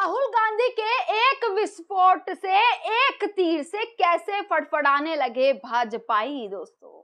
राहुल गांधी के एक विस्फोट से, एक तीर से कैसे फड़फड़ाने लगे भाजपाई दोस्तों।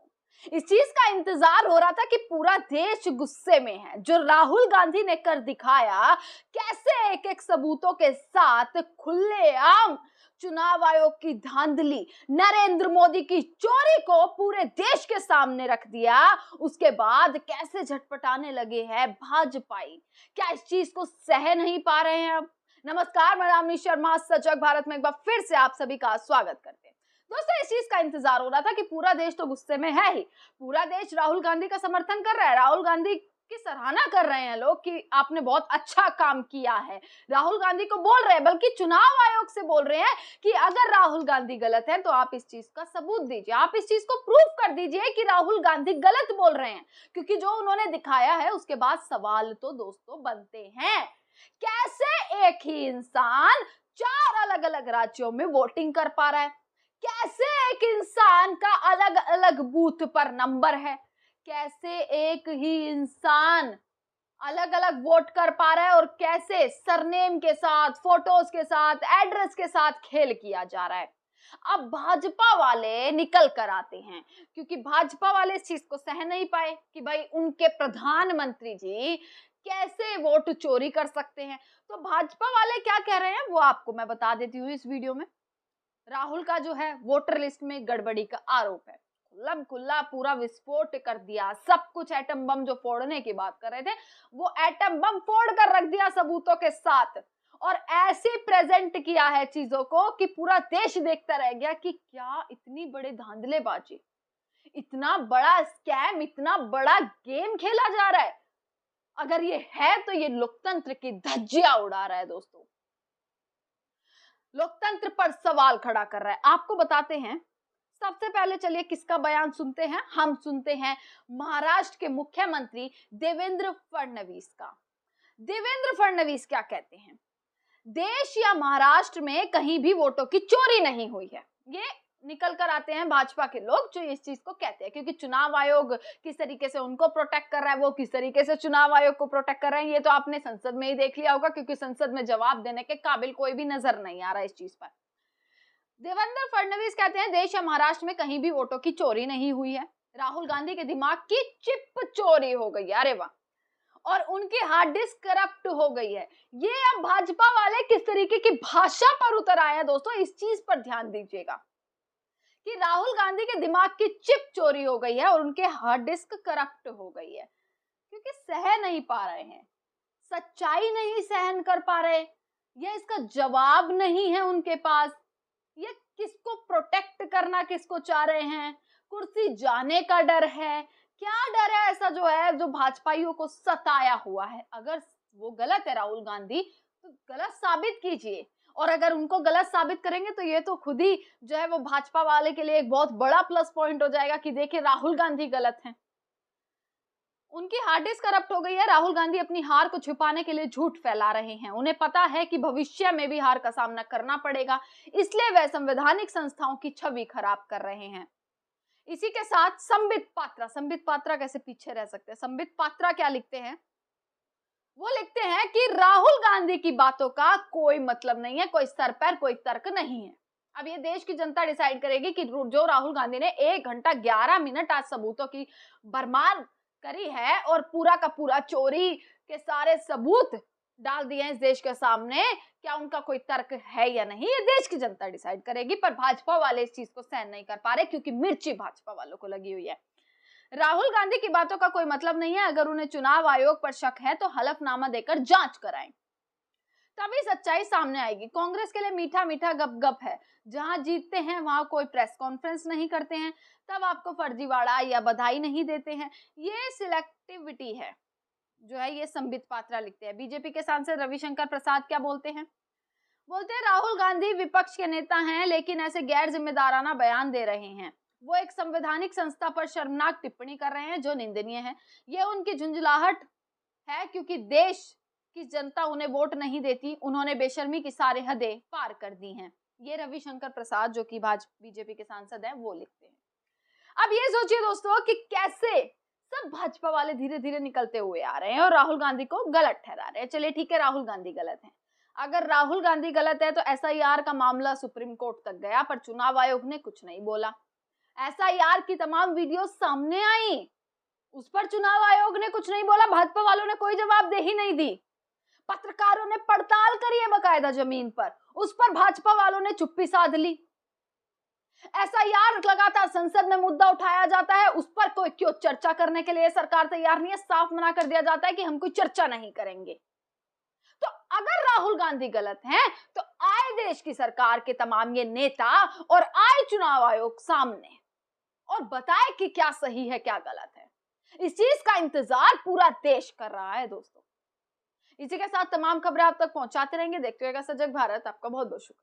इस चीज का इंतजार हो रहा था कि पूरा देश गुस्से में है। जो राहुल गांधी ने कर दिखाया, कैसे एक एक सबूतों के साथ खुलेआम चुनाव आयोग की धांधली, नरेंद्र मोदी की चोरी को पूरे देश के सामने रख दिया। उसके बाद कैसे झटपटाने लगे हैं भाजपाई। क्या इस चीज को सह नहीं पा रहे हैं अब? नमस्कार, मैं रामनी शर्मा सजग भारत में एक बार फिर से आप सभी का स्वागत करते हैं। दोस्तों, इस चीज का इंतजार हो रहा था कि पूरा देश तो गुस्से में है ही, पूरा देश राहुल गांधी का समर्थन कर रहा है, राहुल गांधी की सराहना कर रहे हैं लोग कि आपने बहुत अच्छा काम किया है। राहुल गांधी को बोल रहे हैं, बल्कि चुनाव आयोग से बोल रहे हैं कि अगर राहुल गांधी गलत है तो आप इस चीज का सबूत दीजिए, आप इस चीज को प्रूफ कर दीजिए कि राहुल गांधी गलत बोल रहे हैं। क्योंकि जो उन्होंने दिखाया है उसके बाद सवाल तो दोस्तों बनते हैं। कैसे एक ही इंसान 4 अलग अलग राज्यों में वोटिंग कर पा रहा है? कैसे एक इंसान का अलग अलग बूथ पर नंबर है? कैसे एक ही इंसान अलग अलग वोट कर पा रहा है? और कैसे सरनेम के साथ, फोटोज के साथ, एड्रेस के साथ खेल किया जा रहा है? अब भाजपा वाले निकल कर आते हैं, क्योंकि भाजपा वाले इस चीज को सह नहीं पाए कि भाई उनके प्रधानमंत्री जी कैसे वोट चोरी कर सकते हैं। तो भाजपा वाले क्या कह रहे हैं वो आपको मैं बता देती हूँ इस वीडियो में। राहुल का जो है वोटर लिस्ट में गड़बड़ी का आरोप है, खुल्लम खुल्ला पूरा विस्फोट कर दिया। सब कुछ एटम बम जो फोड़ने की बात कर रहे थे वो एटम बम फोड़ कर रख दिया सबूतों के साथ, और ऐसे प्रेजेंट किया है चीजों को कि पूरा देश देखता रह गया कि क्या इतनी बड़े धांधलेबाजी, इतना बड़ा स्कैम, इतना बड़ा गेम खेला जा रहा है। अगर ये है तो ये लोकतंत्र की धज्जियां उड़ा रहा है दोस्तों, लोकतंत्र पर सवाल खड़ा कर रहा है। आपको बताते हैं, सबसे पहले चलिए किसका बयान सुनते हैं। हम सुनते हैं महाराष्ट्र के मुख्यमंत्री देवेंद्र फडणवीस का। देवेंद्र फडणवीस क्या कहते हैं? देश या महाराष्ट्र में कहीं भी वोटों की चोरी नहीं हुई है। ये निकल कर आते हैं भाजपा के लोग जो इस चीज को कहते हैं, क्योंकि चुनाव आयोग किस तरीके से उनको प्रोटेक्ट कर रहा है, वो किस तरीके से चुनाव आयोग को प्रोटेक्ट कर रहे हैं, ये तो आपने संसद में ही देख लिया होगा, क्योंकि संसद में जवाब देने के काबिल कोई भी नजर नहीं आ रहा इस चीज पर। देवेंद्र फडणवीस कहते हैं देश या महाराष्ट्र में कहीं भी वोटों की चोरी नहीं हुई है। राहुल गांधी के दिमाग की चिप चोरी हो गई, अरे वाह, और उनकी हार्ड डिस्क करप्ट हो गई है। ये अब भाजपा वाले किस तरीके की भाषा पर उतर आए हैं दोस्तों, इस चीज पर ध्यान दीजिएगा कि राहुल गांधी के दिमाग की चिप चोरी हो गई है और उनके हार्ड डिस्क करप्ट हो गई है, क्योंकि सह नहीं पा रहे हैं, सच्चाई नहीं सहन कर पा रहे, ये इसका जवाब नहीं है उनके पास। ये किसको प्रोटेक्ट करना किसको चाह रहे हैं? कुर्सी जाने का डर है? क्या डर है ऐसा जो है जो भाजपाइयों को सताया हुआ है? अगर वो गलत है राहुल गांधी तो गलत साबित कीजिए, और अगर उनको गलत साबित करेंगे तो ये तो खुद ही जो है वो भाजपा वाले के लिए एक बहुत बड़ा प्लस पॉइंट हो जाएगा कि देखिए राहुल गांधी गलत हैं। उनकी हार्ड डिस्क करप्ट हो गई है। राहुल गांधी अपनी हार को छुपाने के लिए झूठ फैला रहे हैं। उन्हें पता है कि भविष्य में भी हार का सामना करना पड़ेगा, इसलिए वे संवैधानिक संस्थाओं की छवि खराब कर रहे हैं। इसी के साथ संबित पात्रा कैसे पीछे रह सकते हैं? संबित पात्रा क्या लिखते हैं? वो लिखते हैं कि राहुल गांधी की बातों का कोई मतलब नहीं है, कोई सर पैर कोई तर्क नहीं है। अब ये देश की जनता डिसाइड करेगी कि जो राहुल गांधी ने 1 घंटा 11 मिनट आज सबूतों की भरमार करी है और पूरा का पूरा चोरी के सारे सबूत डाल दिए हैं इस देश के सामने, क्या उनका कोई तर्क है या नहीं, ये देश की जनता डिसाइड करेगी। पर भाजपा वाले इस चीज को सहन नहीं कर पा रहे, क्योंकि मिर्ची भाजपा वालों को लगी हुई है। राहुल गांधी की बातों का कोई मतलब नहीं है। अगर उन्हें चुनाव आयोग पर शक है तो हलफनामा देकर जांच कराएं, तभी सच्चाई सामने आएगी। कांग्रेस के लिए मीठा मीठा गप गप है, जहां जीतते हैं वहां कोई प्रेस कॉन्फ्रेंस नहीं करते हैं, तब आपको फर्जीवाड़ा या बधाई नहीं देते हैं। ये सिलेक्टिविटी है जो है, ये संबित पात्रा लिखते हैं। बीजेपी के सांसद रविशंकर प्रसाद क्या बोलते हैं? बोलते हैं राहुल गांधी विपक्ष के नेता हैं लेकिन ऐसे गैर जिम्मेदाराना बयान दे रहे हैं। वो एक संवैधानिक संस्था पर शर्मनाक टिप्पणी कर रहे हैं जो निंदनीय है। ये उनकी झुंझलाहट है क्योंकि देश की जनता उन्हें वोट नहीं देती, उन्होंने बेशर्मी की सारे हदें पार कर दी हैं। ये रविशंकर प्रसाद जो कि बीजेपी के सांसद हैं वो लिखते हैं। अब ये सोचिए दोस्तों कि कैसे सब भाजपा वाले धीरे धीरे निकलते हुए आ रहे हैं और राहुल गांधी को गलत ठहरा रहे हैं। चलिए ठीक है, राहुल गांधी गलत हैं। अगर राहुल गांधी गलत है तो एसआईआर का मामला सुप्रीम कोर्ट तक गया, पर चुनाव आयोग ने कुछ नहीं बोला। एसआईआर की तमाम वीडियो सामने आई, उस पर चुनाव आयोग ने कुछ नहीं बोला, भाजपा वालों ने कोई जवाबदेही नहीं दी। पत्रकारों ने पड़ताल करी है बकायदा जमीन पर, उस पर भाजपा वालों ने चुप्पी साध ली। एसआईआर लगातार संसद में मुद्दा उठाया जाता है, उस पर कोई क्यों चर्चा करने के लिए सरकार तैयार नहीं है। साफ मना कर दिया जाता है कि हम कोई चर्चा नहीं करेंगे। तो अगर राहुल गांधी गलत हैं, तो आए देश की सरकार के तमाम ये नेता और आए चुनाव आयोग सामने और बताए कि क्या सही है क्या गलत है। इस चीज का इंतजार पूरा देश कर रहा है दोस्तों। इसी के साथ तमाम खबरें आप तक पहुंचाते रहेंगे। देखते रहिएगा सजग भारत। आपका बहुत बहुत शुक्रिया।